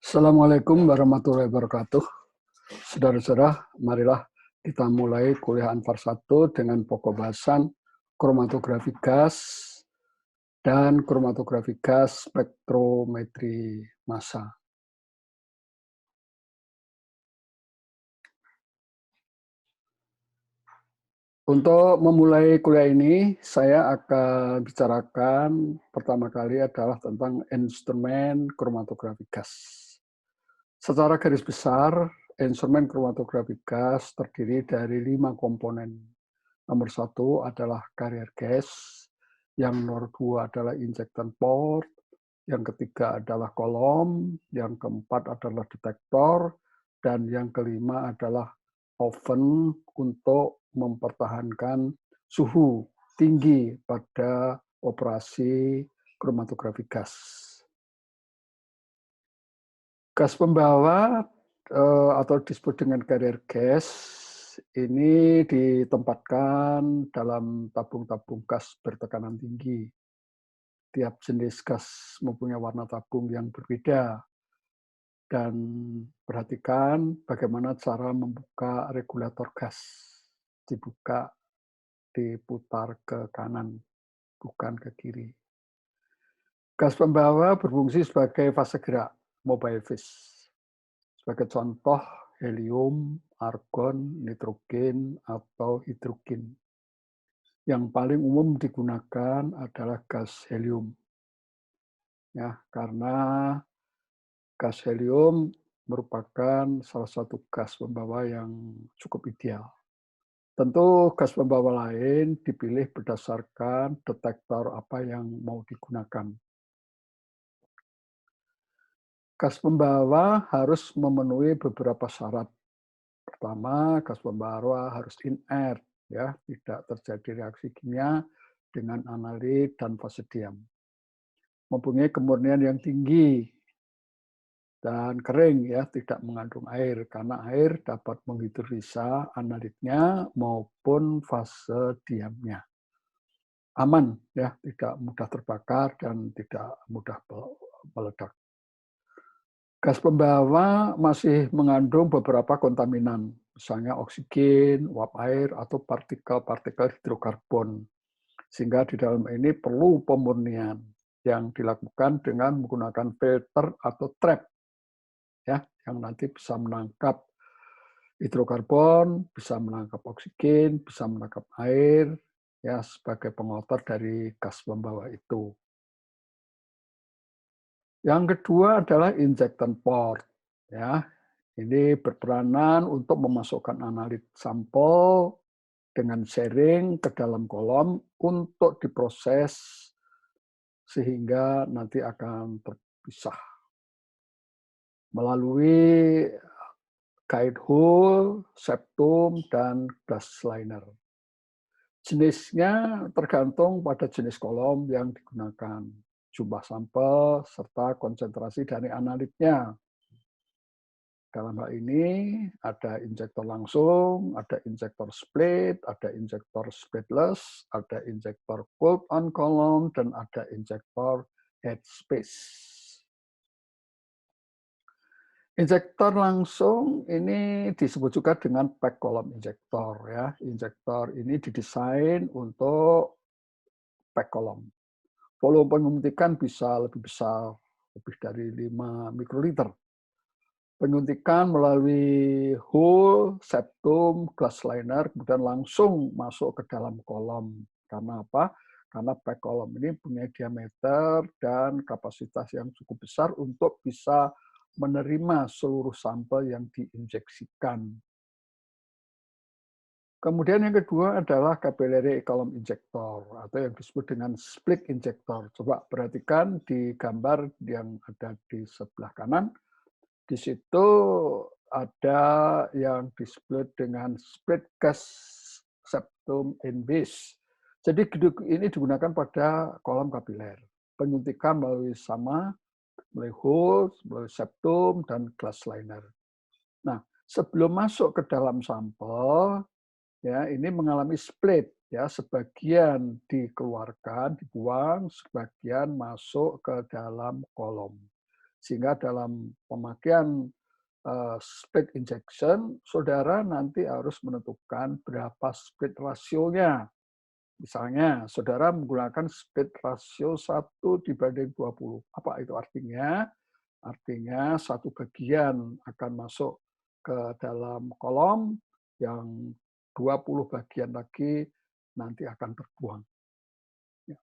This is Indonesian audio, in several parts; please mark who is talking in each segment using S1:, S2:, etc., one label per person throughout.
S1: Assalamualaikum warahmatullahi wabarakatuh. Saudara-saudara, marilah kita mulai kuliah Anfar 1 dengan pokok bahasan kromatografi gas dan kromatografi gas spektrometri massa. Untuk memulai kuliah ini, saya akan bicarakan pertama kali adalah tentang instrumen kromatografi gas. Secara garis besar, instrumen kromatografi gas terdiri dari 5 komponen. Nomor 1 adalah carrier gas, yang nomor 2 adalah injectant port, yang ketiga adalah kolom, yang keempat adalah detektor, dan yang kelima adalah oven untuk mempertahankan suhu tinggi pada operasi kromatografi gas. Gas pembawa atau disebut dengan carrier gas ini ditempatkan dalam tabung-tabung gas bertekanan tinggi. Tiap jenis gas mempunyai warna tabung yang berbeda. Dan perhatikan bagaimana cara membuka regulator gas. Dibuka, diputar ke kanan, bukan ke kiri. Gas pembawa berfungsi sebagai fase gerak, mobile phase. Sebagai contoh, helium, argon, nitrogen, atau hidrogen. Yang paling umum digunakan adalah gas helium. Ya, karena gas helium merupakan salah satu gas pembawa yang cukup ideal. Tentu gas pembawa lain dipilih berdasarkan detektor apa yang mau digunakan. Gas pembawa harus memenuhi beberapa syarat. Pertama, gas pembawa harus inert, ya, tidak terjadi reaksi kimia dengan analit dan fase diam. Mempunyai kemurnian yang tinggi dan kering, ya, tidak mengandung air, karena air dapat menghidrolisa analitnya maupun fase diamnya. Aman, ya, tidak mudah terbakar dan tidak mudah meledak. Gas pembawa masih mengandung beberapa kontaminan, misalnya oksigen, uap air, atau partikel-partikel hidrokarbon. Sehingga di dalam ini perlu pemurnian yang dilakukan dengan menggunakan filter atau trap, ya, yang nanti bisa menangkap hidrokarbon, bisa menangkap oksigen, bisa menangkap air, ya, sebagai pengotor dari gas pembawa itu. Yang kedua adalah injectant port, ya. Ini berperanan untuk memasukkan analit sampel dengan sharing ke dalam kolom untuk diproses sehingga nanti akan terpisah melalui guide hole, septum, dan glass liner. Jenisnya tergantung pada jenis kolom yang digunakan, jumlah sampel, serta konsentrasi dari analitnya. Dalam hal ini ada injektor langsung, ada injektor split, ada injektor splitless, ada injektor cold on column, dan ada injektor head space. Injektor langsung ini disebut juga dengan pack column injektor, ya. Injektor ini didesain untuk pack column. Volume penyuntikan bisa lebih besar, lebih dari 5 mikroliter. Penyuntikan melalui hole, septum, glass liner, kemudian langsung masuk ke dalam kolom. Karena apa? Karena pack column ini punya diameter dan kapasitas yang cukup besar untuk bisa menerima seluruh sampel yang diinjeksikan. Kemudian yang kedua adalah capillary column injector atau yang disebut dengan split injector. Coba perhatikan di gambar yang ada di sebelah kanan. Di situ ada yang disebut dengan split gas septum in base. Jadi ini digunakan pada kolom kapiler. Penyuntikan melalui sama, melalui hole, melalui septum, dan glass liner. Nah, sebelum masuk ke dalam sampel, ya ini mengalami split. Ya, sebagian dikeluarkan, dibuang, sebagian masuk ke dalam kolom. Sehingga dalam pemakaian split injection, saudara nanti harus menentukan berapa split rasionya. Misalnya, saudara menggunakan split rasio 1:20. Apa itu artinya? Artinya satu bagian akan masuk ke dalam kolom, yang 20 bagian lagi nanti akan terbuang. Ya.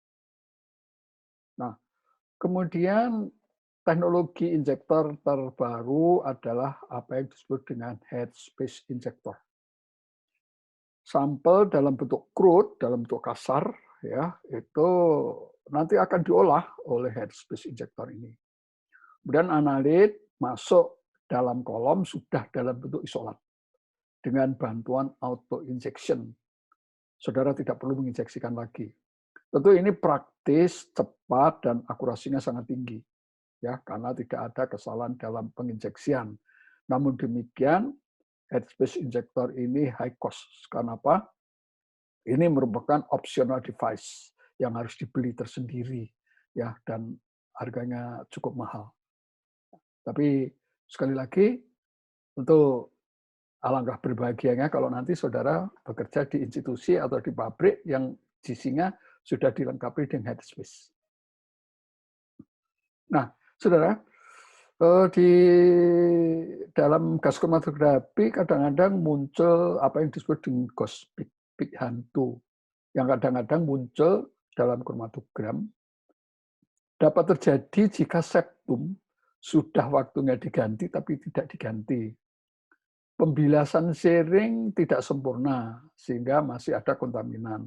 S1: Nah, kemudian teknologi injektor terbaru adalah apa yang disebut dengan headspace injector. Sampel dalam bentuk crude, dalam bentuk kasar, ya, itu nanti akan diolah oleh headspace injector ini. Kemudian analit masuk dalam kolom sudah dalam bentuk isolat dengan bantuan auto injection. Saudara tidak perlu menginjeksikan lagi. Tentu ini praktis, cepat, dan akurasinya sangat tinggi, ya, karena tidak ada kesalahan dalam penginjeksian. Namun demikian, headspace injector ini high cost. Karena apa? Ini merupakan optional device yang harus dibeli tersendiri, ya, dan harganya cukup mahal. Tapi sekali lagi, untuk alangkah berbahagianya kalau nanti saudara bekerja di institusi atau di pabrik yang GC-nya sudah dilengkapi dengan headspace. Nah, saudara, di dalam gas kromatografi kadang-kadang muncul apa yang disebut dengan ghost pig hantu, yang kadang-kadang muncul dalam kromatogram. Dapat terjadi jika septum sudah waktunya diganti tapi tidak diganti. Pembilasan sharing tidak sempurna sehingga masih ada kontaminan.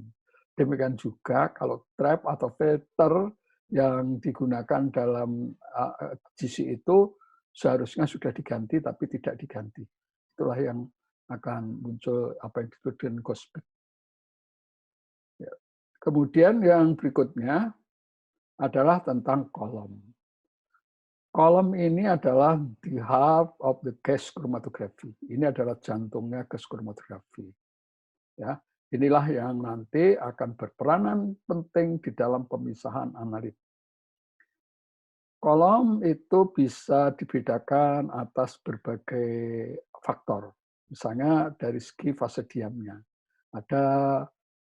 S1: Demikian juga kalau trap atau filter yang digunakan dalam GC itu seharusnya sudah diganti tapi tidak diganti. Itulah yang akan muncul apa yang disebut dengan ghost pig. Ya. Kemudian yang berikutnya adalah tentang kolom. Kolom ini adalah the heart of the gas chromatography. Ini adalah jantungnya gas chromatography. Ya, inilah yang nanti akan berperanan penting di dalam pemisahan analit. Kolom itu bisa dibedakan atas berbagai faktor. Misalnya dari segi fase diamnya. Ada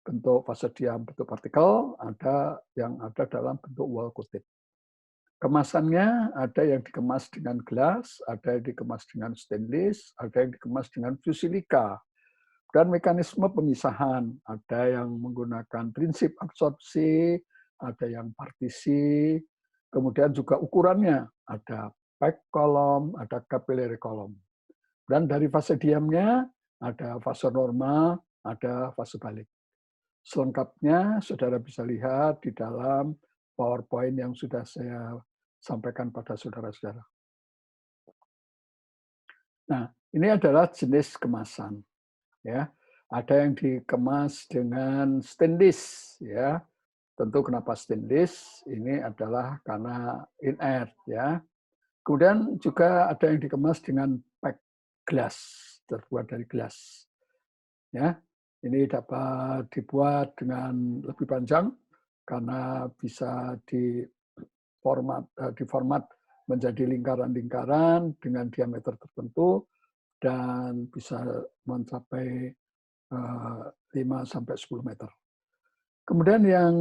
S1: bentuk fase diam bentuk partikel, ada yang ada dalam bentuk wall coated. Kemasannya ada yang dikemas dengan gelas, ada yang dikemas dengan stainless, ada yang dikemas dengan fuse silika. Dan mekanisme pemisahan, ada yang menggunakan prinsip absorpsi, ada yang partisi, kemudian juga ukurannya, ada pack kolom, ada capillary kolom. Dan dari fase diamnya, ada fase normal, ada fase balik. Selengkapnya saudara bisa lihat di dalam PowerPoint yang sudah saya sampaikan pada saudara-saudara. Nah, ini adalah jenis kemasan. Ya, ada yang dikemas dengan stainless, ya. Tentu kenapa stainless? Ini adalah karena inert, ya. Kemudian juga ada yang dikemas dengan pack glass, terbuat dari gelas. Ya, ini dapat dibuat dengan lebih panjang karena bisa diformat menjadi lingkaran-lingkaran dengan diameter tertentu dan bisa mencapai 5-10 meter. Kemudian yang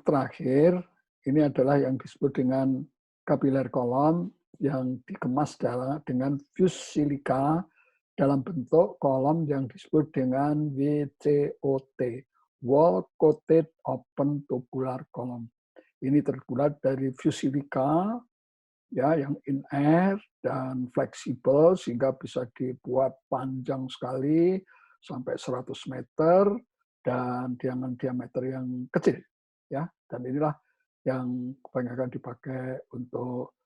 S1: terakhir, ini adalah yang disebut dengan capillary column yang dikemas dengan fuse silika dalam bentuk kolom yang disebut dengan WCOT, Wall Coated Open Tubular Column. Ini terbuat dari fuse silika, ya, yang in-air dan fleksibel sehingga bisa dibuat panjang sekali sampai 100 meter dan dengan diameter yang kecil, ya. Dan inilah yang kebanyakan dipakai untuk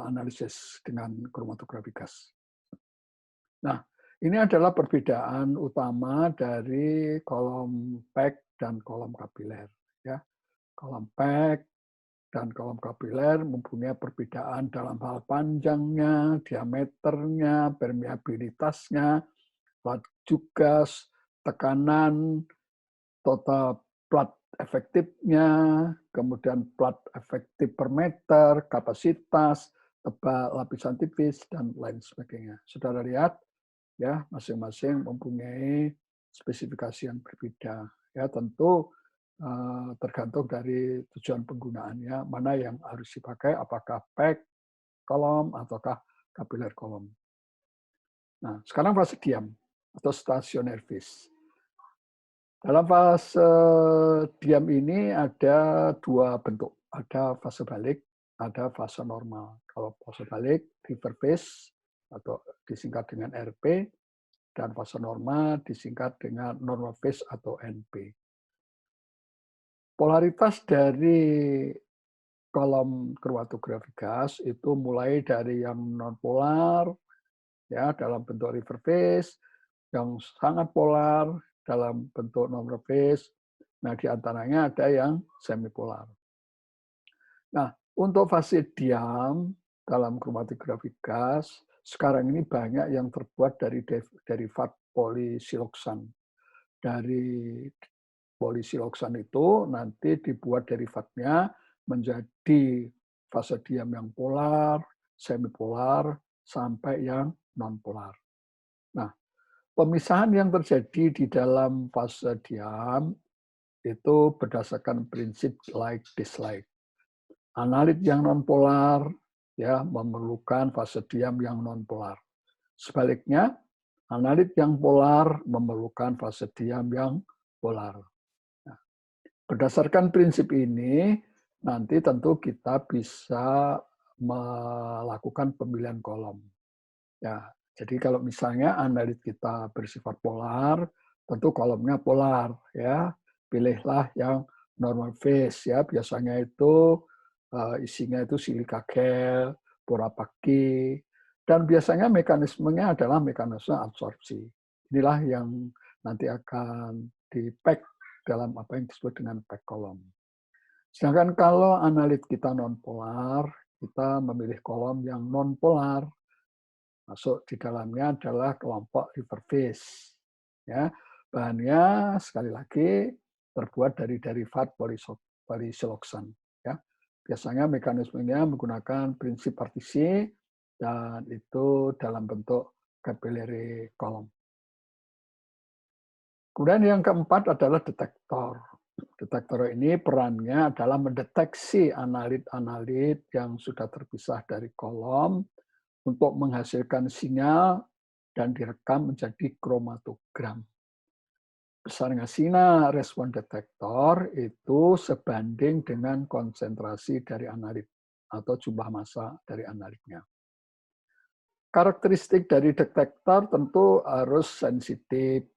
S1: analisis dengan kromatografi gas. Nah, ini adalah perbedaan utama dari kolom pack dan kolom kapiler, ya. Kolom pack dan kolom kapiler mempunyai perbedaan dalam hal panjangnya, diameternya, permeabilitasnya, laju gas, tekanan, total plat efektifnya, kemudian plat efektif per meter, kapasitas, tebal, lapisan tipis, dan lain sebagainya. Saudara lihat, ya, masing-masing mempunyai spesifikasi yang berbeda. Ya, tentu tergantung dari tujuan penggunaannya, mana yang harus dipakai, apakah pack kolom ataukah kapiler kolom. Nah, sekarang fase diam atau stationary phase. Dalam fase diam ini ada dua bentuk, ada fase balik, ada fase normal. Kalau fase balik, reverse phase atau disingkat dengan RP, dan fase normal disingkat dengan normal phase atau NP. Polaritas dari kolom kromatografi gas itu mulai dari yang nonpolar, ya, dalam bentuk reverse phase, yang sangat polar dalam bentuk normal phase. Nah, di antaranya ada yang semipolar. Nah, untuk fase diam dalam kromatografi gas, sekarang ini banyak yang terbuat dari derivat polisiloksan. Dari polisiloksan itu nanti dibuat derivatnya menjadi fase diam yang polar, semipolar, sampai yang non-polar. Nah, pemisahan yang terjadi di dalam fase diam itu berdasarkan prinsip like dislike. Analit yang non-polar ya memerlukan fase diam yang non-polar. Sebaliknya, analit yang polar memerlukan fase diam yang polar. Nah, berdasarkan prinsip ini, nanti tentu kita bisa melakukan pemilihan kolom. Ya, jadi kalau misalnya analit kita bersifat polar, tentu kolomnya polar, ya. Pilihlah yang normal phase, ya. Biasanya itu isinya itu silika gel, borapaki, dan biasanya mekanismenya adalah mekanisme absorpsi. Inilah yang nanti akan di-pack dalam apa yang disebut dengan pack kolom. Sedangkan kalau analit kita non-polar, kita memilih kolom yang non-polar. Masuk di dalamnya adalah kelompok reverse phase. Ya, bahannya sekali lagi terbuat dari derivat polisiloksan. Ya, biasanya mekanismenya menggunakan prinsip partisi dan itu dalam bentuk capillary column. Kemudian yang keempat adalah detektor. Detektor ini perannya adalah mendeteksi analit-analit yang sudah terpisah dari kolom untuk menghasilkan sinyal dan direkam menjadi kromatogram. Besarnya sinyal respon detektor itu sebanding dengan konsentrasi dari analit atau jumlah massa dari analitnya. Karakteristik dari detektor tentu harus sensitif,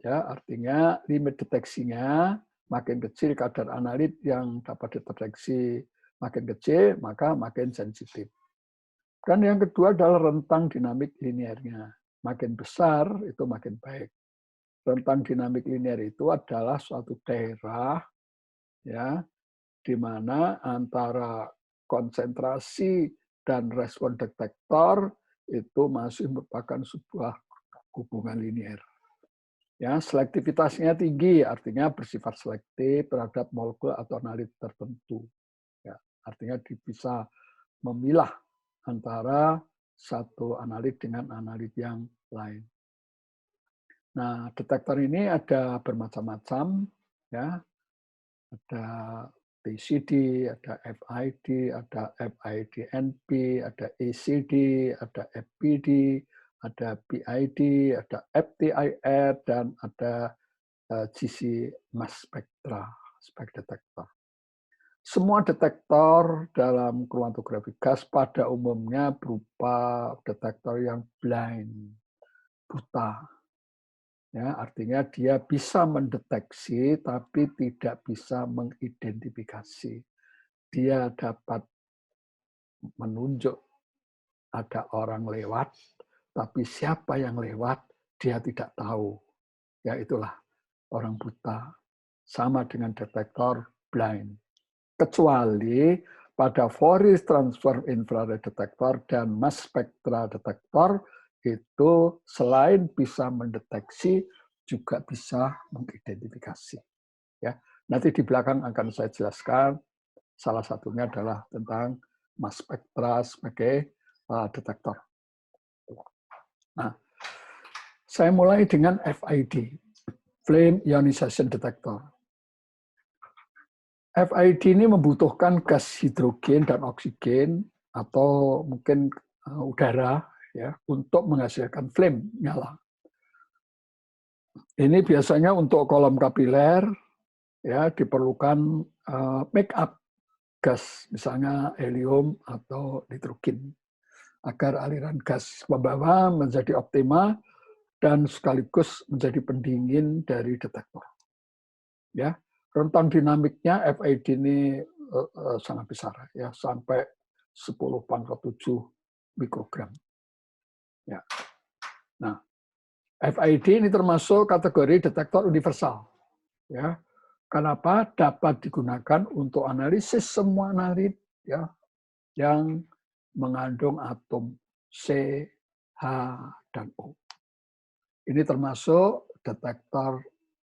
S1: ya, artinya limit deteksinya makin kecil kadar analit yang dapat dideteksi makin kecil, maka makin sensitif. Dan yang kedua adalah rentang dinamik linearnya. Makin besar itu makin baik. Rentang dinamik linear itu adalah suatu daerah ya di mana antara konsentrasi dan respon detektor itu masih merupakan sebuah hubungan linear. Ya, selektivitasnya tinggi, artinya bersifat selektif terhadap molekul atau analit tertentu. Ya, artinya bisa memilah antara satu analit dengan analit yang lain. Nah, detektor ini ada bermacam-macam, ya. Ada TCD, ada FID, ada FID-NP, ada ECD, ada FPD, ada PID, ada FTIR, dan ada GC mass spectra, spek detektor. Semua detektor dalam kromatografi gas pada umumnya berupa detektor yang blind, buta. Ya, artinya dia bisa mendeteksi tapi tidak bisa mengidentifikasi. Dia dapat menunjuk ada orang lewat, tapi siapa yang lewat dia tidak tahu. Ya, itulah orang buta. Sama dengan detektor blind. Kecuali pada Fourier transform infrared detektor dan mass spectra detektor itu selain bisa mendeteksi juga bisa mengidentifikasi. Ya, nanti di belakang akan saya jelaskan. Salah satunya adalah tentang mass spectra sebagai detektor. Nah, saya mulai dengan FID, Flame Ionization Detector. FID ini membutuhkan gas hidrogen dan oksigen atau mungkin udara ya untuk menghasilkan flame nyala. Ini biasanya untuk kolom kapiler ya diperlukan make up gas misalnya helium atau nitrogen agar aliran gas pembawa menjadi optimal dan sekaligus menjadi pendingin dari detektor. Ya, rentang dinamiknya FID ini sangat besar ya, sampai 10⁻⁷ mikrogram. Ya. Nah, FID ini termasuk kategori detektor universal. Ya. Kenapa? Dapat digunakan untuk analisis semua analit ya yang mengandung atom C, H, dan O. Ini termasuk detektor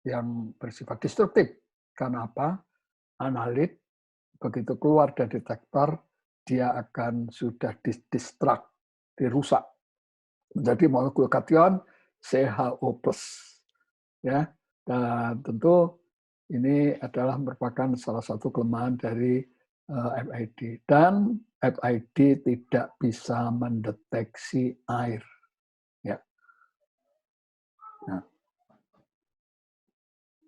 S1: yang bersifat destruktif. Karena apa? Analit begitu keluar dari detektor, dia akan sudah didestruct, dirusak. Menjadi molekul kation CHO+. Ya. Dan tentu ini adalah merupakan salah satu kelemahan dari FID. Dan FID tidak bisa mendeteksi air. Ya. Nah.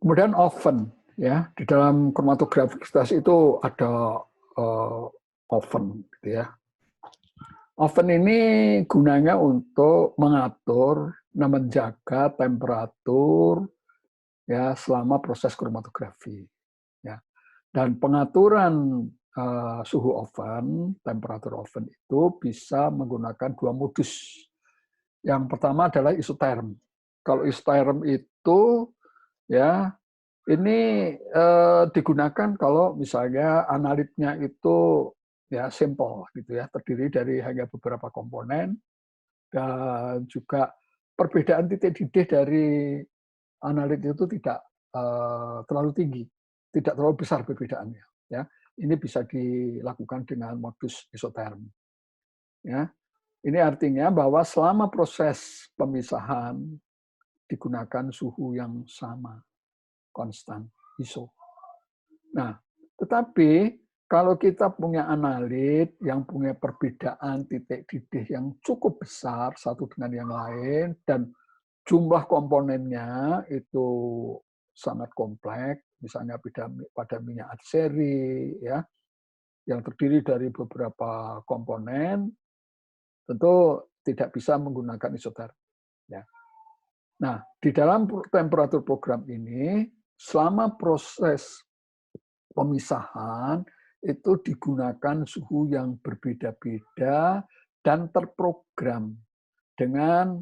S1: Kemudian oven, ya di dalam kromatografi itu ada oven, gitu ya. Oven ini gunanya untuk mengatur, menjaga temperatur, ya selama proses kromatografi. Ya. Dan pengaturan suhu oven, temperatur oven itu bisa menggunakan dua modus. Yang pertama adalah isoterm. Kalau isoterm itu ya ini digunakan kalau misalnya analitnya itu ya simple gitu ya, terdiri dari hanya beberapa komponen dan juga perbedaan titik didih dari analit itu tidak terlalu tinggi, tidak terlalu besar perbedaannya. Ya, ini bisa dilakukan dengan modus isoterm. Ya, ini artinya bahwa selama proses pemisahan digunakan suhu yang sama, konstan, ISO. Nah, tetapi kalau kita punya analit yang punya perbedaan titik didih yang cukup besar satu dengan yang lain dan jumlah komponennya itu sangat kompleks, misalnya pada minyak atsiri ya, yang terdiri dari beberapa komponen, tentu tidak bisa menggunakan isoterm. Ya. Nah, di dalam temperatur program ini, selama proses pemisahan itu digunakan suhu yang berbeda-beda dan terprogram dengan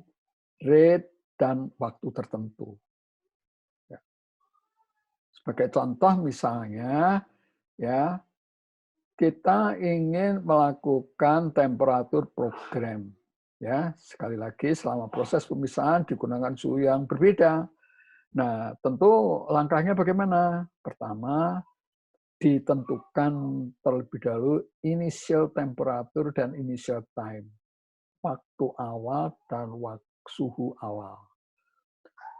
S1: rate dan waktu tertentu. Ya. Sebagai contoh misalnya, ya kita ingin melakukan temperatur program. Ya, sekali lagi selama proses pemisahan digunakan suhu yang berbeda. Nah, tentu langkahnya bagaimana? Pertama, ditentukan terlebih dahulu initial temperatur dan initial time. Waktu awal dan suhu awal.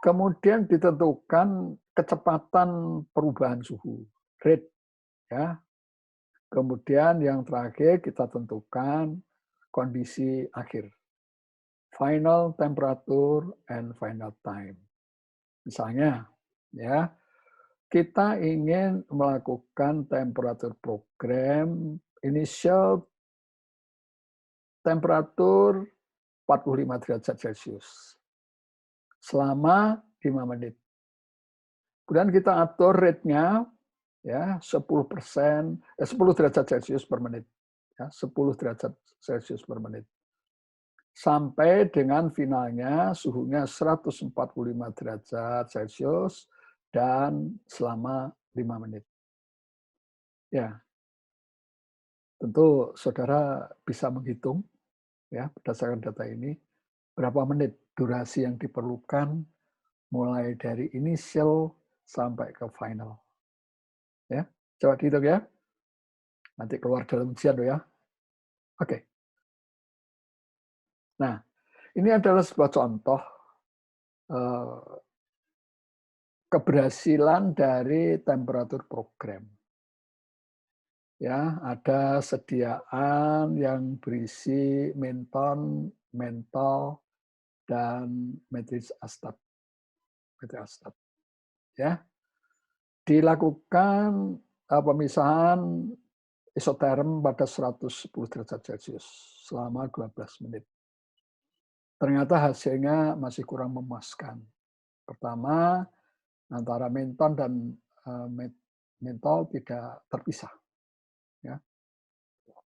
S1: Kemudian ditentukan kecepatan perubahan suhu, rate. Ya. Kemudian yang terakhir kita tentukan kondisi akhir. Final temperature and final time. Misalnya, ya, kita ingin melakukan temperatur program initial temperatur 45 derajat Celcius selama 5 menit. Kemudian kita atur rate-nya ya 10%, 10 derajat Celcius per menit. Ya, 10 derajat Celcius per menit. Sampai dengan finalnya suhunya 145 derajat Celcius dan selama 5 menit. Ya, tentu saudara bisa menghitung ya berdasarkan data ini berapa menit durasi yang diperlukan mulai dari initial sampai ke final. Ya, coba dihitung ya. Nanti keluar dalam ujian ya. Oke. Nah, ini adalah sebuah contoh keberhasilan dari temperatur program. Ya, ada sediaan yang berisi menton, mentol, dan methyl astat. Ya, dilakukan pemisahan isoterm pada 110 derajat Celcius selama 12 menit. Ternyata hasilnya masih kurang memuaskan. Pertama, antara menton dan mentol tidak terpisah. Ya.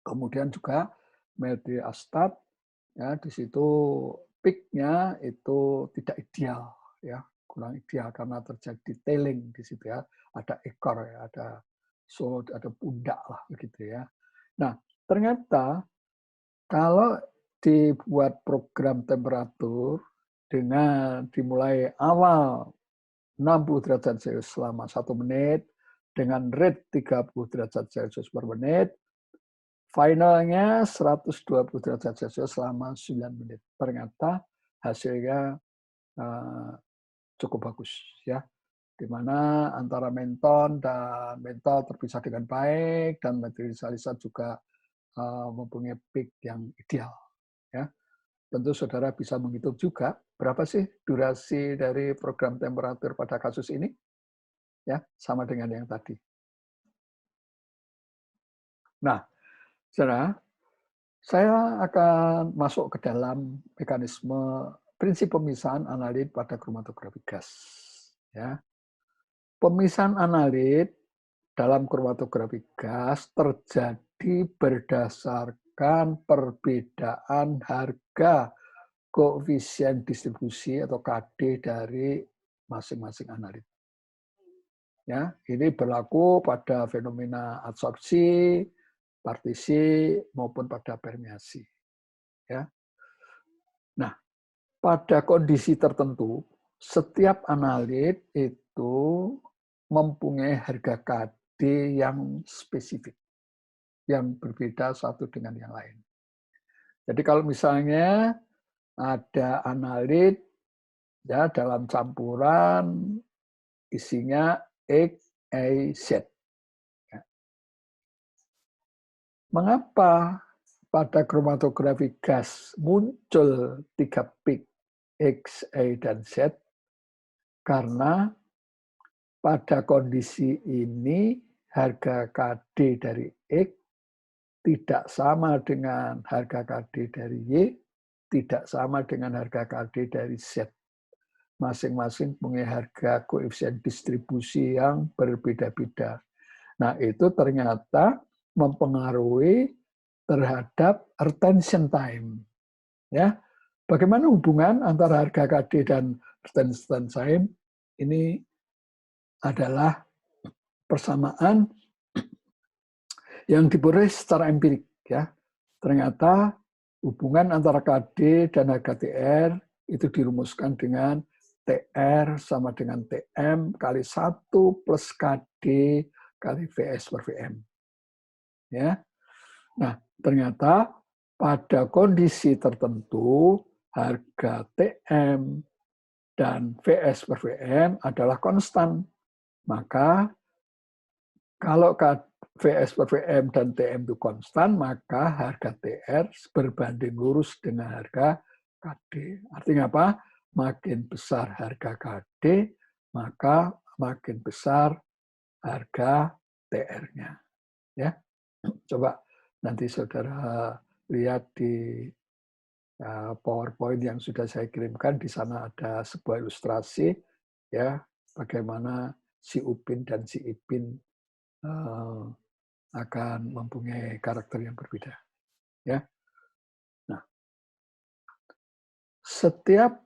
S1: Kemudian juga methylastat, ya di situ peak-nya itu tidak ideal, ya kurang ideal karena terjadi tailing di situ ya, ada ekor ya, ada pundak lah begitu ya. Nah ternyata kalau dibuat program temperatur dengan dimulai awal 60 derajat Celcius selama 1 menit dengan rate 30 derajat Celcius per menit, finalnya 120 derajat Celcius selama 9 menit. Ternyata hasilnya cukup bagus ya, di mana antara menton dan mentol terpisah dengan baik dan methylisat juga mempunyai peak yang ideal ya. Tentu saudara bisa menghitung juga berapa sih durasi dari program temperatur pada kasus ini ya, sama dengan yang tadi. Nah, saudara, saya akan masuk ke dalam mekanisme prinsip pemisahan analit pada kromatografi gas. Ya. Pemisahan analit dalam kromatografi gas terjadi berdasarkan perbedaan harga koefisien distribusi atau KD dari masing-masing analit. Ya, ini berlaku pada fenomena adsorpsi, partisi maupun pada permeasi. Ya. Nah, pada kondisi tertentu, setiap analit itu mempunyai harga KD yang spesifik, yang berbeda satu dengan yang lain. Jadi kalau misalnya ada analit ya dalam campuran isinya X, Y, Z. Ya. Mengapa pada kromatografi gas muncul 3 peak X, Y, dan Z? Karena pada kondisi ini harga KD dari X tidak sama dengan harga KD dari Y, tidak sama dengan harga KD dari Z. Masing-masing punya harga koefisien distribusi yang berbeda-beda. Nah, itu ternyata mempengaruhi terhadap retention time. Ya, bagaimana hubungan antara harga KD dan retention time? Ini adalah persamaan yang diperoleh secara empirik. Ya, ternyata hubungan antara KD dan harga TR itu dirumuskan dengan TR sama dengan TM kali 1 plus KD kali VS per VM. Ya. Nah, ternyata pada kondisi tertentu harga TM dan VS per VM adalah konstan. Maka kalau VS per VM dan TM itu konstan, maka harga TR berbanding lurus dengan harga KD. Artinya apa? Makin besar harga KD, maka makin besar harga TR-nya. Ya, coba nanti saudara lihat di PowerPoint yang sudah saya kirimkan. Di sana ada sebuah ilustrasi, ya, bagaimana si Upin dan si Ipin akan mempunyai karakter yang berbeda. Ya. Nah, setiap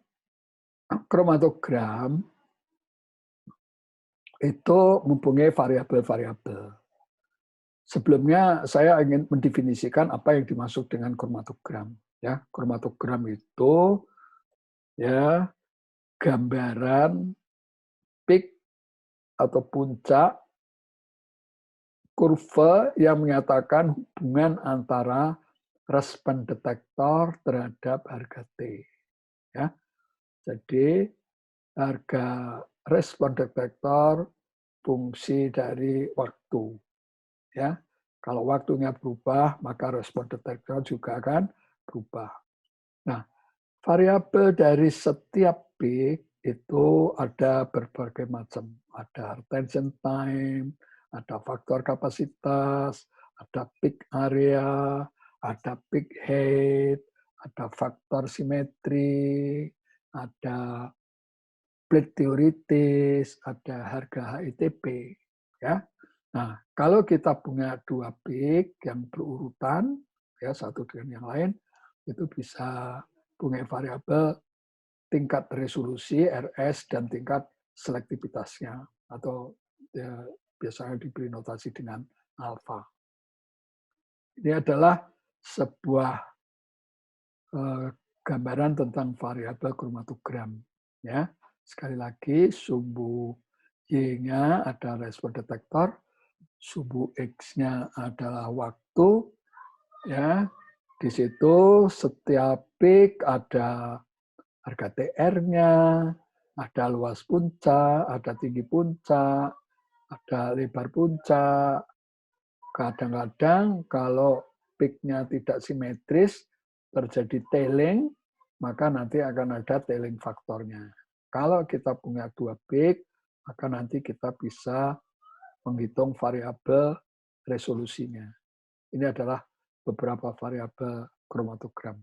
S1: kromatogram itu mempunyai variabel-variabel. Sebelumnya saya ingin mendefinisikan apa yang dimaksud dengan kromatogram. Ya, kromatogram itu ya gambaran peak atau puncak kurva yang menyatakan hubungan antara respon detektor terhadap harga T. Ya. Jadi harga respon detektor fungsi dari waktu. Ya, kalau waktunya berubah, maka respon detektor juga akan berubah. Nah, variabel dari setiap peak itu ada berbagai macam. Ada retention time, ada faktor kapasitas, ada peak area, ada peak height, ada faktor simetri, ada plate teoritis, ada harga HITP. Ya. Nah, kalau kita punya dua peak yang berurutan, ya satu dengan yang lain, itu bisa punya variabel tingkat resolusi RS dan tingkat selektivitasnya, atau ya, biasanya diberi notasi dengan alfa. Ini adalah sebuah gambaran tentang variabel kromatogram. Ya, sekali lagi sumbu Y-nya ada respon detektor, sumbu X-nya adalah waktu. Ya, di situ setiap peak ada harga TR-nya, ada luas puncak, ada tinggi puncak, ada lebar puncak. Kadang-kadang kalau peak-nya tidak simetris, terjadi tailing, maka nanti akan ada tailing faktornya. Kalau kita punya dua peak, maka nanti kita bisa menghitung variabel resolusinya. Ini adalah beberapa variabel kromatogram.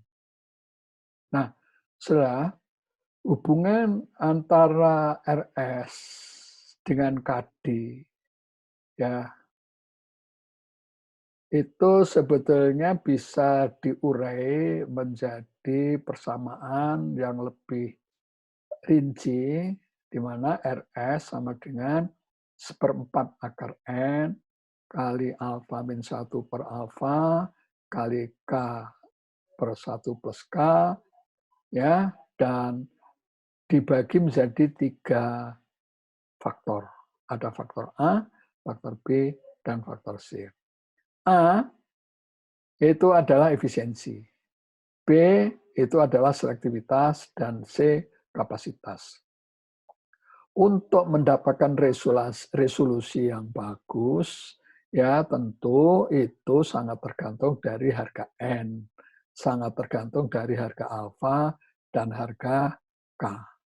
S1: Nah, setelah hubungan antara RS dengan KD, ya, itu sebetulnya bisa diurai menjadi persamaan yang lebih rinci, di mana RS sama dengan 1/4 akar N kali alfa min 1 per alfa kali K per 1 plus K, ya, dan dibagi menjadi 3 faktor. Ada faktor A, faktor B, dan faktor C. A itu adalah efisiensi, B itu adalah selektivitas, dan C kapasitas. Untuk mendapatkan resolusi yang bagus, ya tentu itu sangat tergantung dari harga N, sangat tergantung dari harga alfa dan harga K.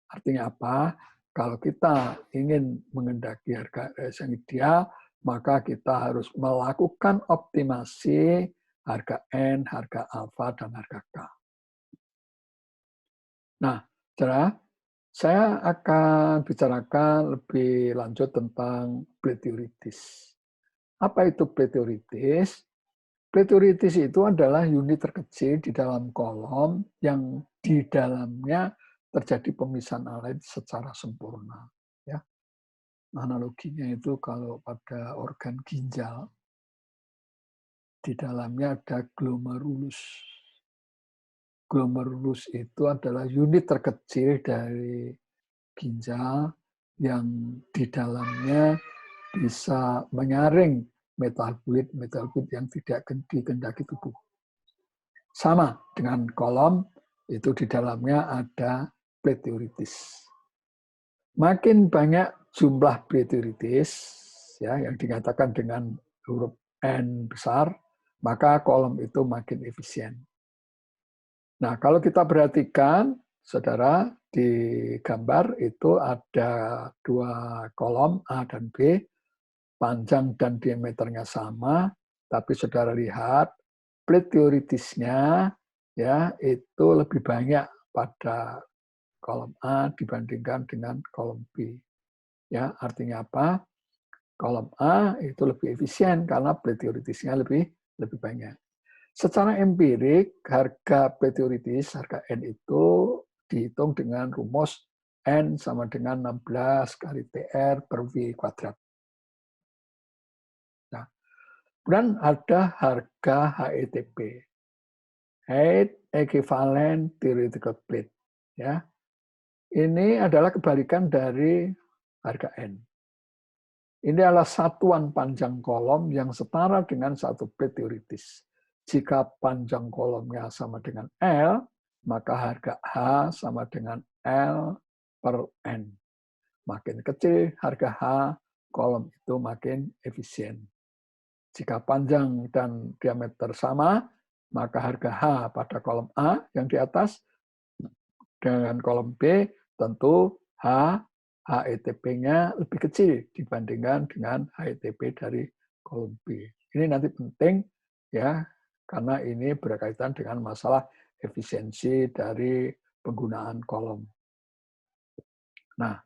S1: Artinya apa? Kalau kita ingin mengendaki harga RS yang ideal, maka kita harus melakukan optimasi harga N, harga alfa, dan harga K. Nah, cara saya akan bicarakan lebih lanjut tentang plate teoritis. Apa itu plate teoritis? Plate teoritis itu adalah unit terkecil di dalam kolom yang di dalamnya terjadi pemisahan alat secara sempurna. Ya, analoginya itu kalau pada organ ginjal, di dalamnya ada glomerulus. Glomerulus itu adalah unit terkecil dari ginjal yang di dalamnya bisa menyaring metabolit yang tidak dikehendaki tubuh. Sama dengan kolom, itu di dalamnya ada plate teoritis. Makin banyak jumlah plate teoritis, ya, yang dikatakan dengan huruf N besar, maka kolom itu makin efisien. Nah, kalau kita perhatikan, saudara, di gambar itu ada dua kolom A dan B, panjang dan diameternya sama, tapi saudara lihat plate teoritisnya ya itu lebih banyak pada kolom A dibandingkan dengan kolom B. Ya, artinya apa? Kolom A itu lebih efisien karena plate teoritisnya lebih banyak. Secara empirik, harga plate teoritis, harga N itu dihitung dengan rumus N sama dengan 16 kali TR per V kuadrat. Nah, kemudian ada harga HETP, Height Equivalent Theoretical Plate. Ya, ini adalah kebalikan dari harga N. Ini adalah satuan panjang kolom yang setara dengan satu plate teoritis. Jika panjang kolomnya sama dengan L, maka harga H sama dengan L per N. Makin kecil harga H, kolom itu makin efisien. Jika panjang dan diameter sama, maka harga H pada kolom A yang di atas dengan kolom B tentu HETP-nya lebih kecil dibandingkan dengan HETP dari kolom B. Ini nanti penting ya, karena ini berkaitan dengan masalah efisiensi dari penggunaan kolom. Nah,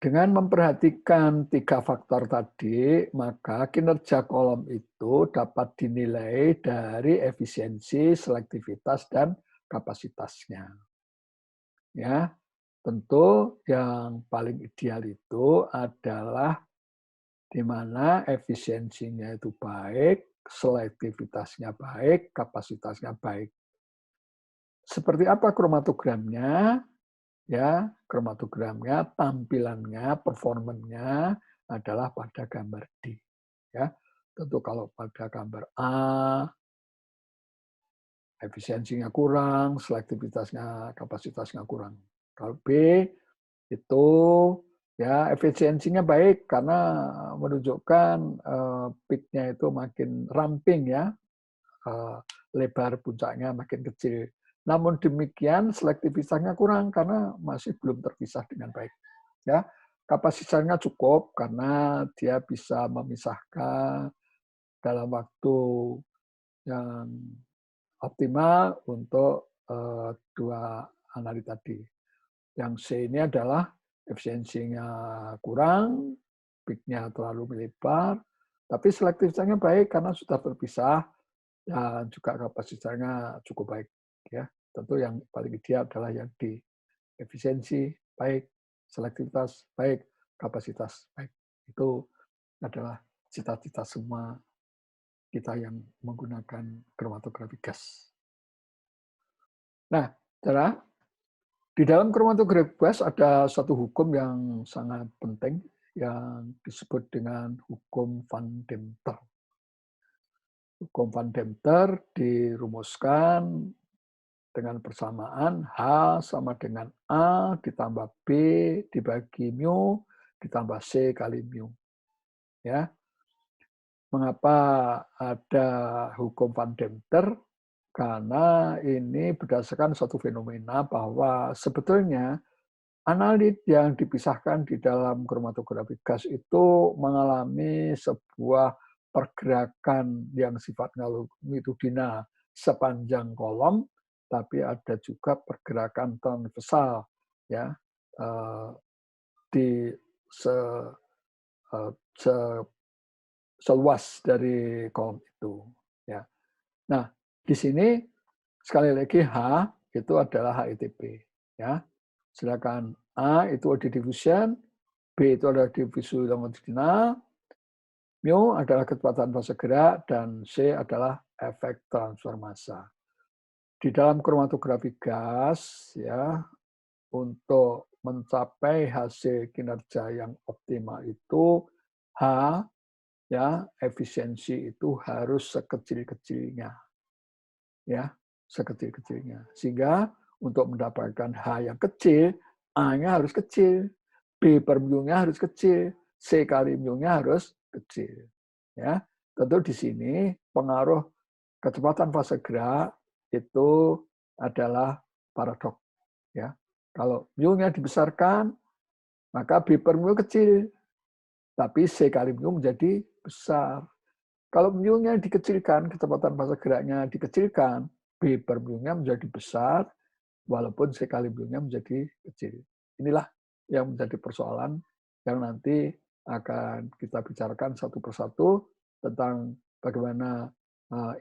S1: dengan memperhatikan 3 faktor tadi, maka kinerja kolom itu dapat dinilai dari efisiensi, selektivitas, dan kapasitasnya. Ya, tentu yang paling ideal itu adalah di mana efisiensinya itu baik, selektivitasnya baik, kapasitasnya baik. Seperti apa kromatogramnya? Ya, kromatogramnya, tampilannya, performanya adalah pada gambar D. Ya, tentu kalau pada gambar A, efisiensinya kurang, selektivitasnya, kapasitasnya kurang. Kalau B itu ya efisiensinya baik karena menunjukkan peak-nya itu makin ramping ya, lebar puncaknya makin kecil. Namun demikian selektivitasnya kurang karena masih belum terpisah dengan baik. Ya, kapasitasnya cukup karena dia bisa memisahkan dalam waktu yang optimal untuk dua analit tadi. Yang C ini adalah efisiensinya kurang, peak-nya terlalu melebar, tapi selektivitasnya baik karena sudah terpisah dan juga kapasitasnya cukup baik. Ya, tentu yang paling ideal adalah yang D. Efisiensi baik, selektivitas baik, kapasitas baik. Itu adalah cita-cita semua kita yang menggunakan kromatografi gas. Nah, cara di dalam kromatografi gas ada satu hukum yang sangat penting yang disebut dengan hukum Van Demter. Hukum Van Demter dirumuskan dengan persamaan H sama dengan A ditambah B dibagi mu ditambah C kali mu. Ya. Mengapa ada hukum Van Demter? Karena ini berdasarkan suatu fenomena bahwa sebetulnya analit yang dipisahkan di dalam kromatografi gas itu mengalami sebuah pergerakan yang sifatnya longitudinal sepanjang kolom, tapi ada juga pergerakan transversal ya di se, se, seluas dari kolom itu. Ya. Nah, di sini sekali lagi H itu adalah HETP. Ya. Sedangkan A itu ada diffusion, B itu adalah diffusi longitudinal, mu adalah kecepatan fase gerak, dan C adalah efek transfer massa. Di dalam kromatografi gas, ya, untuk mencapai hasil kinerja yang optimal itu H, ya, efisiensi itu harus sekecil-kecilnya, ya, sekecil-kecilnya. Sehingga untuk mendapatkan H yang kecil, A-nya harus kecil, B per mu-nya harus kecil, C kali mu-nya harus kecil. Ya, tentu di sini pengaruh kecepatan fase gerak itu adalah paradok. Ya, kalau mu-nya dibesarkan, maka B per mu kecil, tapi C kali mu menjadi besar. Kalau mu-nya dikecilkan, kecepatan fase geraknya dikecilkan, B per mu-nya menjadi besar, walaupun C kali mu-nya menjadi kecil. Inilah yang menjadi persoalan yang nanti akan kita bicarakan satu persatu tentang bagaimana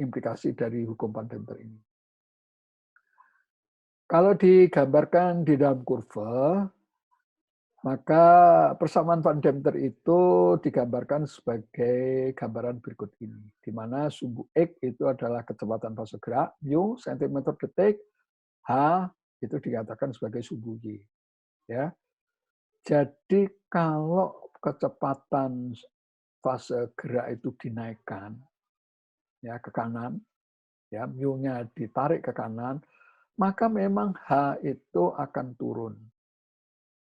S1: implikasi dari hukum Van Demter ini. Kalau digambarkan di dalam kurva, maka persamaan Van Demter itu digambarkan sebagai gambaran berikut ini, di mana sumbu X itu adalah kecepatan fase gerak, mu cm detik, H itu dikatakan sebagai sumbu Y. Ya. Jadi kalau kecepatan fase gerak itu dinaikkan, ya ke kanan, ya mu-nya ditarik ke kanan, maka memang H itu akan turun.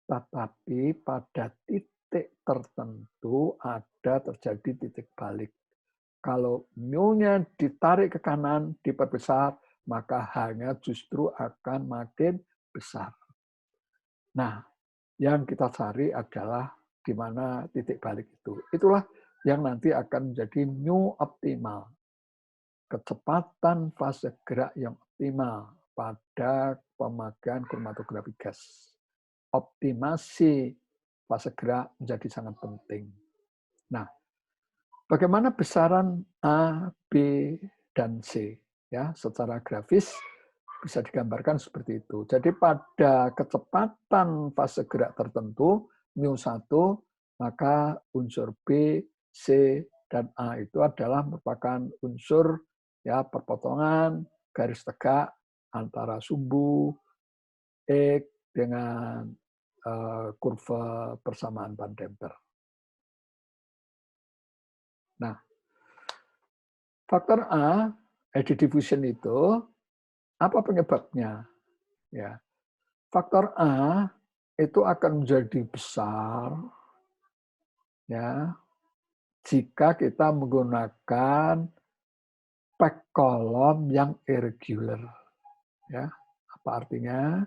S1: Tetapi pada titik tertentu ada terjadi titik balik. Kalau mu-nya ditarik ke kanan, diperbesar, maka H-nya justru akan makin besar. Nah, yang kita cari adalah di mana titik balik itu. Itulah yang nanti akan menjadi mu optimal. Kecepatan fase gerak yang optimal pada pemakaian kromatografi gas. Optimasi fase gerak menjadi sangat penting. Nah, bagaimana besaran A, B, dan C? Ya, secara grafis bisa digambarkan seperti itu. Jadi pada kecepatan fase gerak tertentu, mu1, maka unsur B, C, dan A itu adalah merupakan unsur ya perpotongan garis tegak antara sumbu X dengan kurva persamaan Van Demper. Nah, faktor A, eddy diffusion itu apa penyebabnya? Ya, faktor A itu akan menjadi besar ya jika kita menggunakan pack kolom yang irregular. Ya, apa artinya?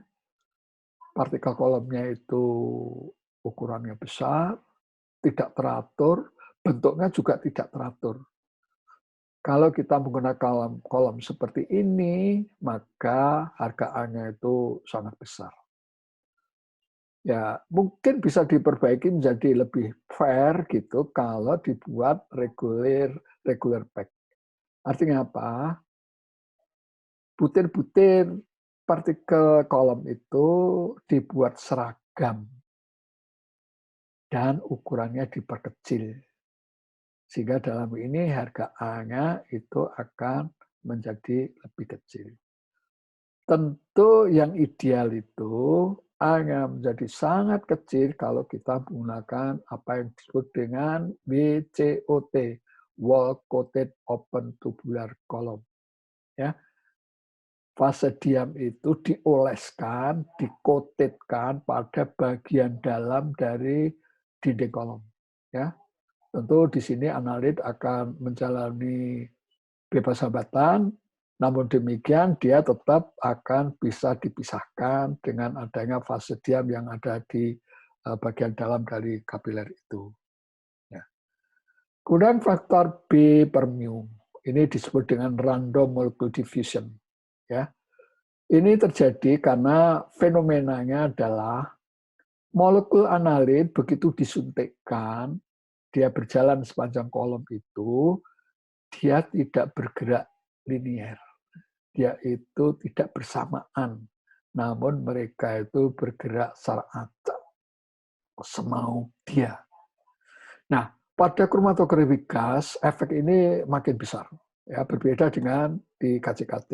S1: Partikel kolomnya itu ukurannya besar, tidak teratur, bentuknya juga tidak teratur. Kalau kita menggunakan kolom seperti ini, maka harga A-nya itu sangat besar. Ya, mungkin bisa diperbaiki menjadi lebih fair gitu kalau dibuat regular pack. Artinya apa? Butir-butir partikel kolom itu dibuat seragam dan ukurannya diperkecil. Sehingga dalam ini harga A-nya itu akan menjadi lebih kecil. Tentu yang ideal itu A-nya menjadi sangat kecil kalau kita menggunakan apa yang disebut dengan WCOT, Wall Coated Open Tubular Column. Ya, fase diam itu dioleskan, dikotetkan pada bagian dalam dari dinding kolom. Ya, tentu di sini analit akan menjalani bebas hambatan, namun demikian dia tetap akan bisa dipisahkan dengan adanya fase diam yang ada di bagian dalam dari kapiler itu. Ya. Kemudian faktor B per mu, ini disebut dengan random molecular diffusion. Ya. Ini terjadi karena fenomenanya adalah molekul analit begitu disuntikkan, dia berjalan sepanjang kolom itu, dia tidak bergerak linier. Dia itu tidak bersamaan, namun mereka itu bergerak secara acak, semau dia. Nah, pada kromatografi gas, efek ini makin besar, ya berbeda dengan di KCKT.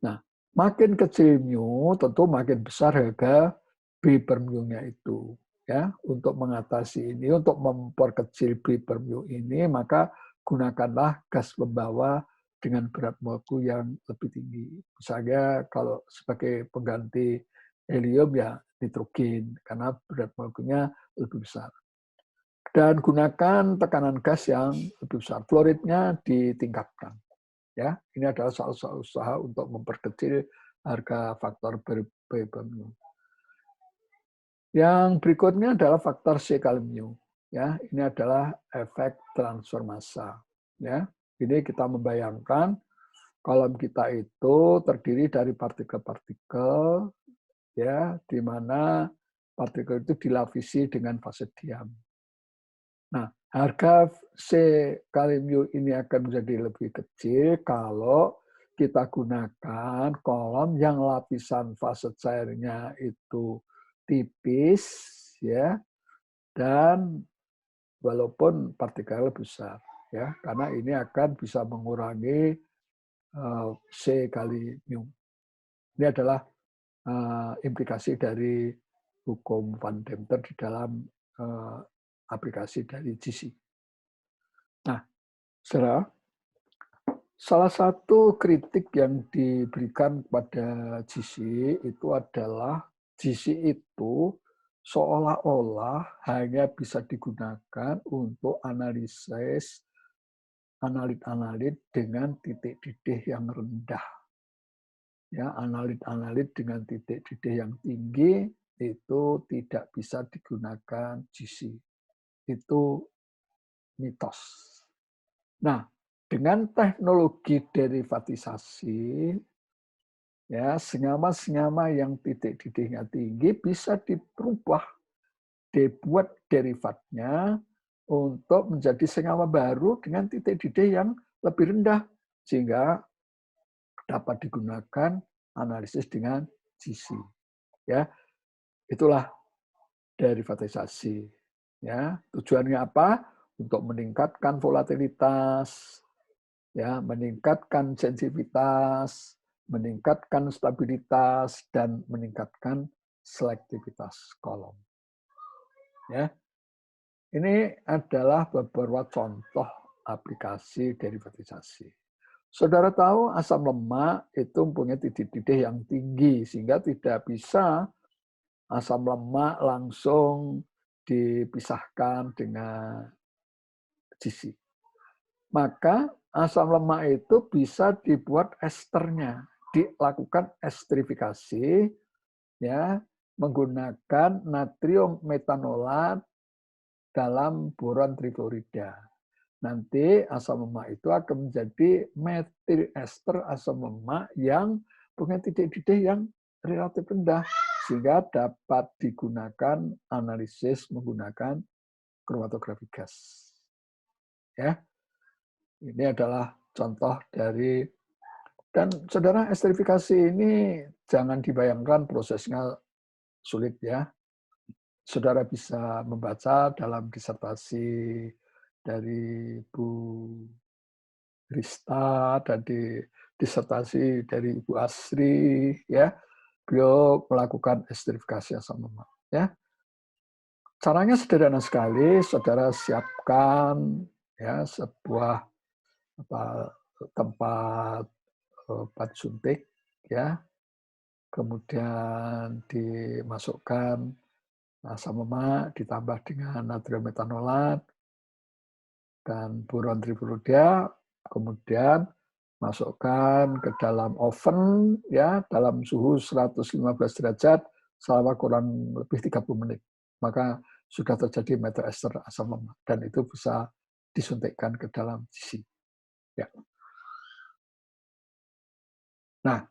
S1: Nah, makin kecil mu, tentu makin besar harga B per mu-nya itu. Ya, untuk mengatasi ini, untuk memperkecil B per mu ini, maka gunakanlah gas pembawa dengan berat molekul yang lebih tinggi. Misalnya kalau sebagai pengganti helium ya nitrogen, karena berat molekulnya lebih besar. Dan gunakan tekanan gas yang lebih besar. Fluoridnya ditingkatkan. Ya, ini adalah salah satu usaha untuk memperkecil harga faktor B per mu. Yang berikutnya adalah faktor C kali mu. Ya, ini adalah efek transfer massa. Ya, ini kita membayangkan kolom kita itu terdiri dari partikel-partikel, ya, di mana partikel itu dilapisi dengan fase diam. Nah, harga C kali mu ini akan menjadi lebih kecil kalau kita gunakan kolom yang lapisan fase cairnya itu tipis, ya, dan walaupun partikel besar, ya, karena ini akan bisa mengurangi C kali mu. Ini adalah implikasi dari hukum Van Demter di dalam aplikasi dari GC. Nah, saudara, Salah satu kritik yang diberikan kepada GC itu adalah GC itu seolah-olah hanya bisa digunakan untuk analisis analit-analit dengan titik didih yang rendah. Ya, analit-analit dengan titik didih yang tinggi itu tidak bisa digunakan GC. Itu mitos. Nah, dengan teknologi derivatisasi, ya senyawa-senyawa yang titik didihnya tinggi bisa diubah, dibuat derivatnya untuk menjadi senyawa baru dengan titik didih yang lebih rendah, sehingga dapat digunakan analisis dengan GC. Ya, itulah derivatisasi. Ya, tujuannya apa? Untuk meningkatkan volatilitas, ya, meningkatkan sensitivitas, meningkatkan stabilitas, dan meningkatkan selektivitas kolom. Ya, ini adalah beberapa contoh aplikasi derivatisasi. Saudara tahu asam lemak itu mempunyai titik didih yang tinggi, sehingga tidak bisa asam lemak langsung dipisahkan dengan GC. Maka asam lemak itu bisa dibuat esternya, dilakukan esterifikasi, ya, menggunakan natrium metanolat dalam boron trifluorida. Nanti asam lemak itu akan menjadi metil ester asam lemak yang punya titik didih yang relatif rendah, sehingga dapat digunakan analisis menggunakan kromatografi gas. Ya, ini adalah contoh dari, dan saudara, esterifikasi ini jangan dibayangkan prosesnya sulit ya. Saudara bisa membaca dalam disertasi dari Bu Rista dan disertasi dari Ibu Asri, ya. Beliau melakukan esterifikasi asam lemak. Ya, caranya sederhana sekali. Saudara siapkan ya sebuah tempat obat suntik, ya. Kemudian dimasukkan asam lemak ditambah dengan natrium metanolat dan boron trifluorida, kemudian masukkan ke dalam oven ya dalam suhu 115 derajat selama kurang lebih 30 menit. Maka sudah terjadi metil ester asam lemak dan itu bisa disuntikkan ke dalam GC. Ya. Nah,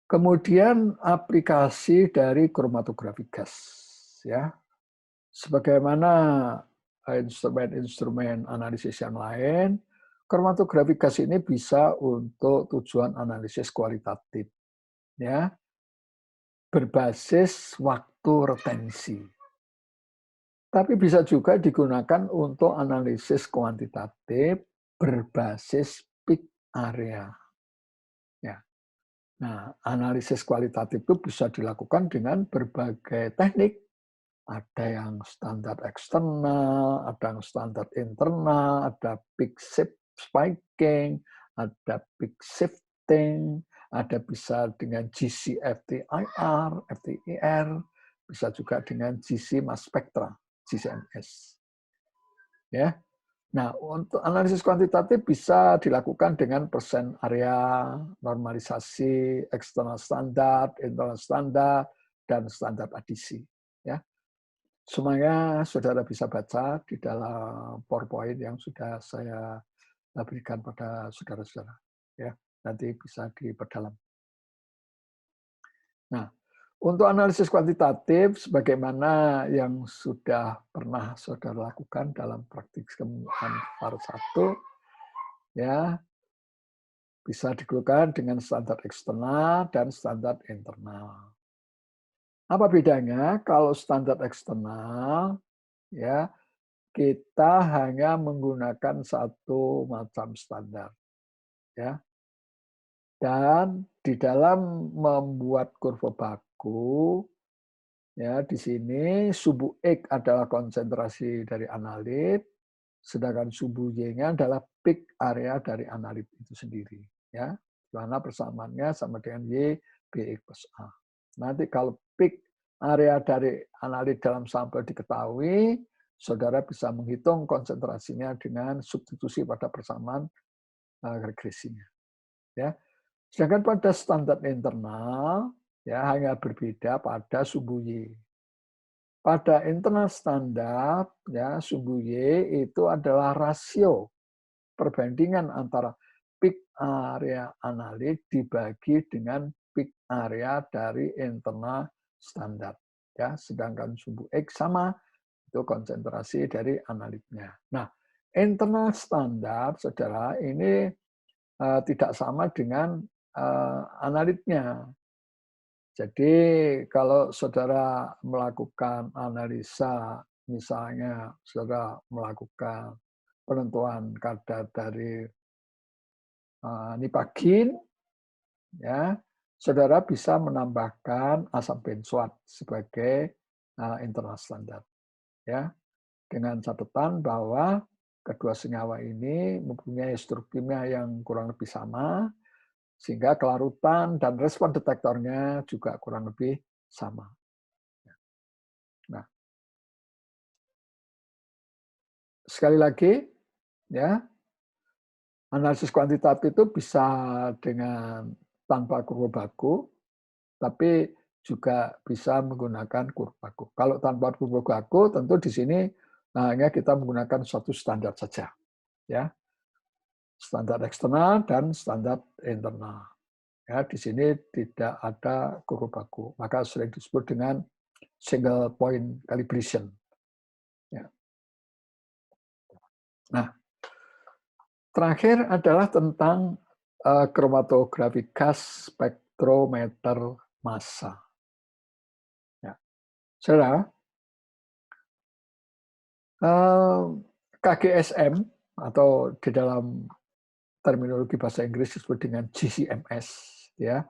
S1: kemudian aplikasi dari kromatografi gas, ya. Sebagaimana instrumen-instrumen analisis yang lain, kromatografi gas ini bisa untuk tujuan analisis kualitatif, ya, berbasis waktu retensi. Tapi bisa juga digunakan untuk analisis kuantitatif berbasis peak area. Ya. Nah, analisis kualitatif itu bisa dilakukan dengan berbagai teknik. Ada yang standar eksternal, ada yang standar internal, ada peak spiking, ada peak shifting, ada bisa dengan GC-FTIR, FTIR, bisa juga dengan GC mass spectra, GCMS. Ya. Nah, untuk analisis kuantitatif bisa dilakukan dengan persen area, normalisasi, eksternal standar, internal standar, dan standar adisi. Ya. Semuanya saudara bisa baca di dalam PowerPoint yang sudah saya berikan pada saudara-saudara. Ya, nanti bisa diperdalam. Nah, untuk analisis kuantitatif, sebagaimana yang sudah pernah saudara lakukan dalam praktik PAR 1, ya, bisa digunakan dengan standar eksternal dan standar internal. Apa bedanya? Kalau standar eksternal, ya, kita hanya menggunakan satu macam standar, ya. Dan di dalam membuat kurva baku, ya, di sini subu X adalah konsentrasi dari analit, sedangkan sumbu Y-nya adalah peak area dari analit itu sendiri, ya. Di mana persamaannya sama dengan Y BX plus A. Nanti kalau peak area dari analit dalam sampel diketahui, saudara bisa menghitung konsentrasinya dengan substitusi pada persamaan regresinya, ya. Sedangkan pada standar internal, ya, hanya berbeda pada sumbu Y. Pada internal standar, ya, sumbu Y itu adalah rasio perbandingan antara peak area analit dibagi dengan peak area dari internal standar. Ya, sedangkan sumbu X sama, itu konsentrasi dari analitnya. Nah, internal standar, saudara, ini tidak sama dengan analitnya. Jadi kalau saudara melakukan analisa, misalnya saudara melakukan penentuan kadar dari nipagin, ya, saudara bisa menambahkan asam benzoat sebagai internal standar, ya, dengan catatan bahwa kedua senyawa ini mempunyai struktur kimia yang kurang lebih sama, sehingga kelarutan dan respon detektornya juga kurang lebih sama. Nah, sekali lagi, ya, analisis kuantitatif itu bisa dengan tanpa kurva baku, tapi juga bisa menggunakan kurva baku. Kalau tanpa kurva baku, tentu di sini hanya kita menggunakan suatu standar saja, ya, standar eksternal dan standar internal. Ya, di sini tidak ada kurva baku, maka sering disebut dengan single point calibration. Ya. Nah, terakhir adalah tentang kromatografi gas spektrometer massa. Ya. Saudara, KGSM atau di dalam terminologi bahasa Inggris disebut dengan GCMS, ya,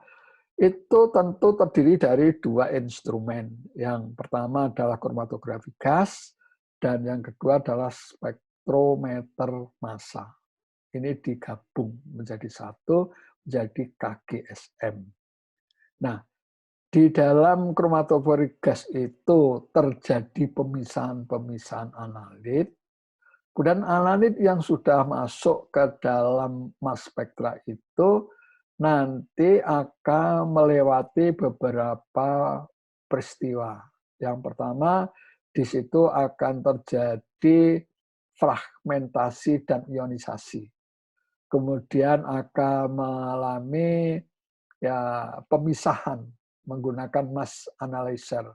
S1: itu tentu terdiri dari dua instrumen. Yang pertama adalah kromatografi gas, dan yang kedua adalah spektrometer massa. Ini digabung menjadi satu, menjadi KGSM. Nah, di dalam kromatografi gas itu terjadi pemisahan-pemisahan analit. Kemudian analit yang sudah masuk ke dalam mass spektra itu nanti akan melewati beberapa peristiwa. Yang pertama, di situ akan terjadi fragmentasi dan ionisasi. Kemudian akan mengalami ya pemisahan menggunakan mass analyzer.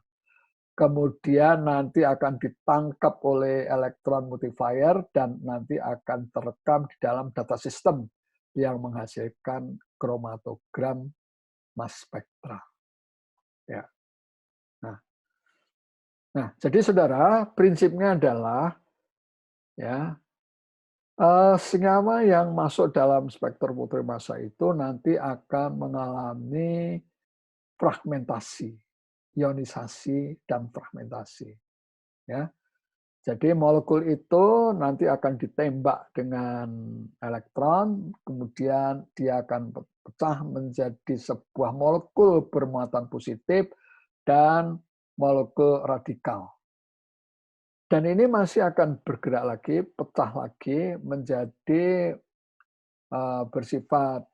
S1: Kemudian nanti akan ditangkap oleh elektron multiplier dan nanti akan terekam di dalam data sistem yang menghasilkan kromatogram mass spektra. Ya. Nah, jadi saudara, prinsipnya adalah ya senyawa yang masuk dalam spektrometri massa itu nanti akan mengalami fragmentasi, ionisasi dan fragmentasi. Ya. Jadi molekul itu nanti akan ditembak dengan elektron, kemudian dia akan pecah menjadi sebuah molekul bermuatan positif dan molekul radikal. Dan ini masih akan bergerak lagi, pecah lagi menjadi bersifat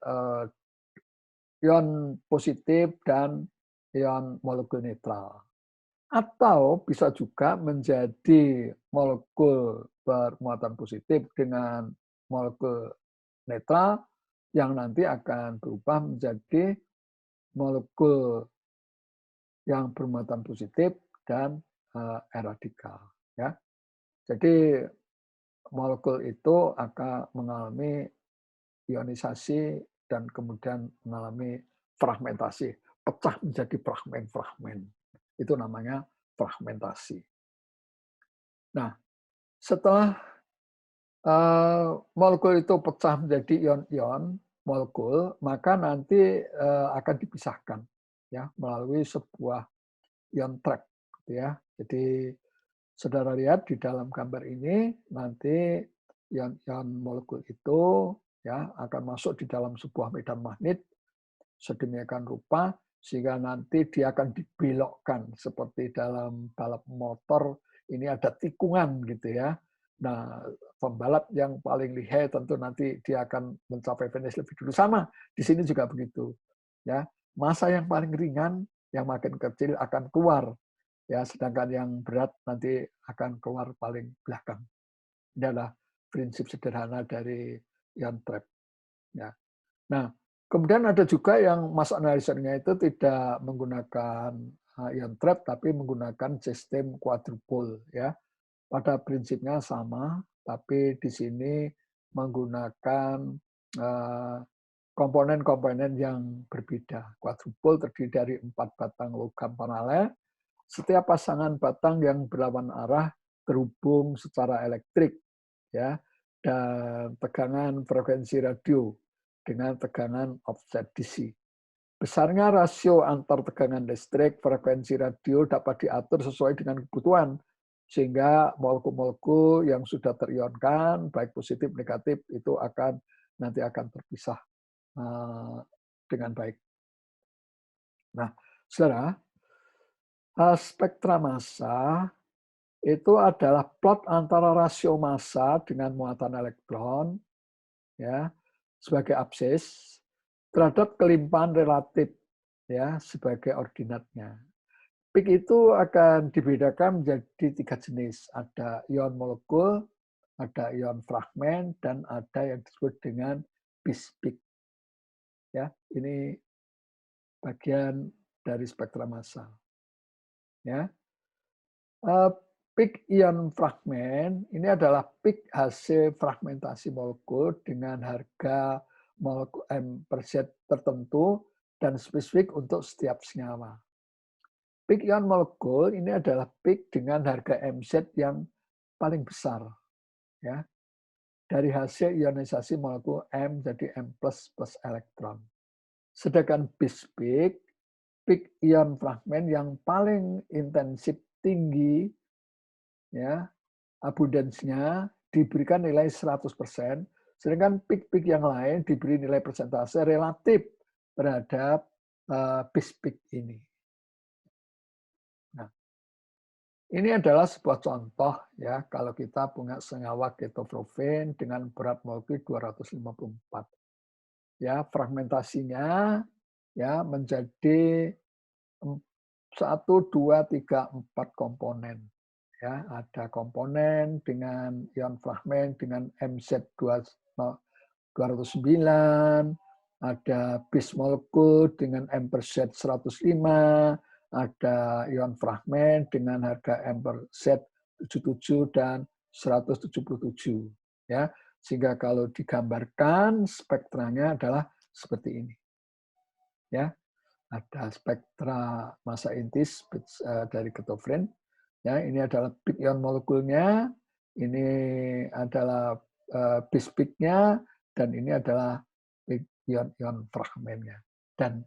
S1: ion positif dan ion molekul netral. Atau bisa juga menjadi molekul bermuatan positif dengan molekul netral yang nanti akan berubah menjadi molekul yang bermuatan positif dan radikal. Ya. Jadi molekul itu akan mengalami ionisasi dan kemudian mengalami fragmentasi, pecah menjadi fragmen-fragmen. Itu namanya fragmentasi. Nah, setelah molekul itu pecah menjadi ion-ion molekul, maka nanti akan dipisahkan ya melalui sebuah ion trap, gitu ya. Jadi saudara lihat di dalam gambar ini nanti ion molekul itu ya akan masuk di dalam sebuah medan magnet sedemikian rupa sehingga nanti dia akan dibelokkan seperti dalam balap motor ini ada tikungan gitu ya. Nah, pembalap yang paling lihai tentu nanti dia akan mencapai finish lebih dulu, sama di sini juga begitu ya. Massa yang paling ringan yang makin kecil akan keluar ya, sedangkan yang berat nanti akan keluar paling belakang. Ini adalah prinsip sederhana dari ion trap ya. Nah, kemudian ada juga yang mass analyzer-nya itu tidak menggunakan ion trap tapi menggunakan sistem quadrupole ya. Pada prinsipnya sama, tapi di sini menggunakan komponen-komponen yang berbeda. Quadrupole terdiri dari 4 batang logam paralel. Setiap pasangan batang yang berlawan arah terhubung secara elektrik ya, dan tegangan frekuensi radio dengan tegangan offset DC. Besarnya rasio antar tegangan listrik frekuensi radio dapat diatur sesuai dengan kebutuhan, sehingga molekul-molekul yang sudah terionkan baik positif negatif itu nanti akan terpisah dengan baik. Nah, saudara, spektra massa itu adalah plot antara rasio massa dengan muatan elektron ya sebagai absis terhadap kelimpahan relatif ya sebagai ordinatnya. Peak itu akan dibedakan menjadi 3 jenis. Ada ion molekul, ada ion fragmen, dan ada yang disebut dengan bis peak. Ya, ini bagian dari spektra massa. Ya. Peak ion fragmen ini adalah peak hasil fragmentasi molekul dengan harga molekul M/Z tertentu dan spesifik untuk setiap senyawa. Peak ion molekul ini adalah peak dengan harga MZ yang paling besar ya dari hasil ionisasi molekul M jadi M+ plus elektron. Sedangkan bis peak ion fragmen yang paling intensif tinggi ya abundansinya diberikan nilai 100%, sedangkan peak yang lain diberi nilai persentase relatif terhadap bis peak ini. Nah, ini adalah sebuah contoh ya kalau kita punya senyawa ketoprofen dengan berat molekul 254. Ya, fragmentasinya ya menjadi 1, 2, 3, 4 komponen. Ya, ada komponen dengan ion fragmen dengan MZ209, ada bis molekul dengan M/Z 105, ada ion fragmen dengan harga M/Z 77 dan 177 ya. Sehingga kalau digambarkan spektranya adalah seperti ini. Ya. Ada spektra massa inti dari ketofrin. Ya, ini adalah peak ion molekulnya, ini adalah bis peaknya, dan ini adalah peak ion fragmennya. Dan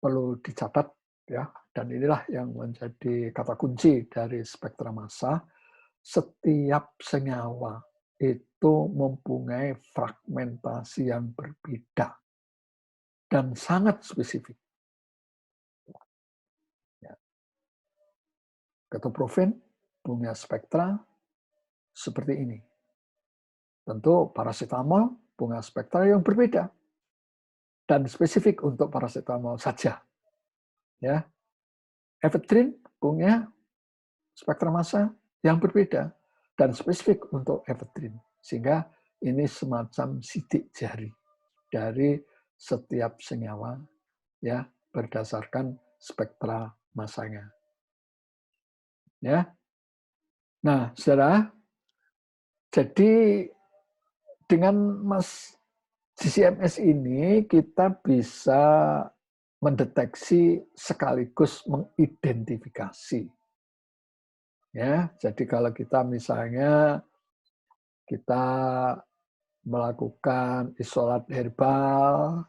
S1: perlu dicatat ya, dan inilah yang menjadi kata kunci dari spektra massa. Setiap senyawa itu mempunyai fragmentasi yang berbeda dan sangat spesifik. Ketoprofen punya spektra seperti ini. Tentu paracetamol punya spektra yang berbeda dan spesifik untuk paracetamol saja. Ya, ephedrine punya spektra massa yang berbeda dan spesifik untuk ephedrine. Sehingga ini semacam sidik jari dari setiap senyawa ya berdasarkan spektra massanya. Ya. Nah, saudara, jadi dengan GCMS ini kita bisa mendeteksi sekaligus mengidentifikasi. Ya, jadi kalau kita misalnya kita melakukan isolat herbal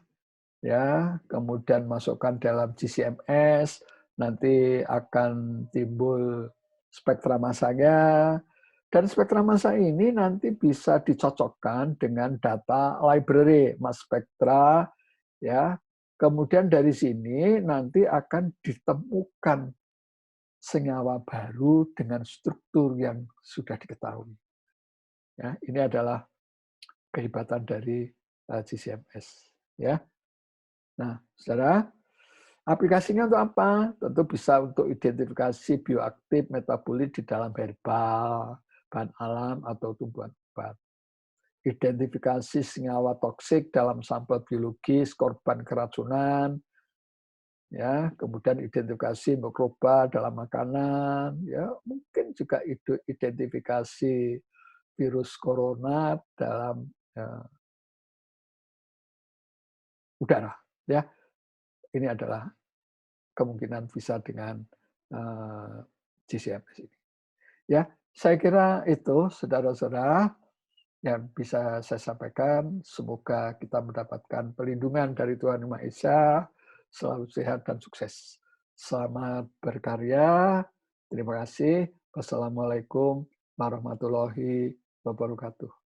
S1: ya, kemudian masukkan dalam GCMS, nanti akan timbul spektra massanya, Dan spektra massa ini nanti bisa dicocokkan dengan data library mass spectra, ya. Kemudian dari sini nanti akan ditemukan senyawa baru dengan struktur yang sudah diketahui. Ya, ini adalah kehebatan dari GCMS. Ya, nah, saudara, aplikasinya untuk apa? Tentu bisa untuk identifikasi bioaktif metabolit di dalam herbal, bahan alam atau tumbuhan obat. Identifikasi senyawa toksik dalam sampel biologis korban keracunan, ya, kemudian identifikasi mikroba dalam makanan, ya, mungkin juga identifikasi virus corona dalam udara, ya. Ini adalah kemungkinan bisa dengan GCMS ini. Ya, saya kira itu saudara-saudara yang bisa saya sampaikan. Semoga kita mendapatkan perlindungan dari Tuhan Yang Maha Esa, selalu sehat dan sukses. Selamat berkarya. Terima kasih. Wassalamualaikum warahmatullahi wabarakatuh.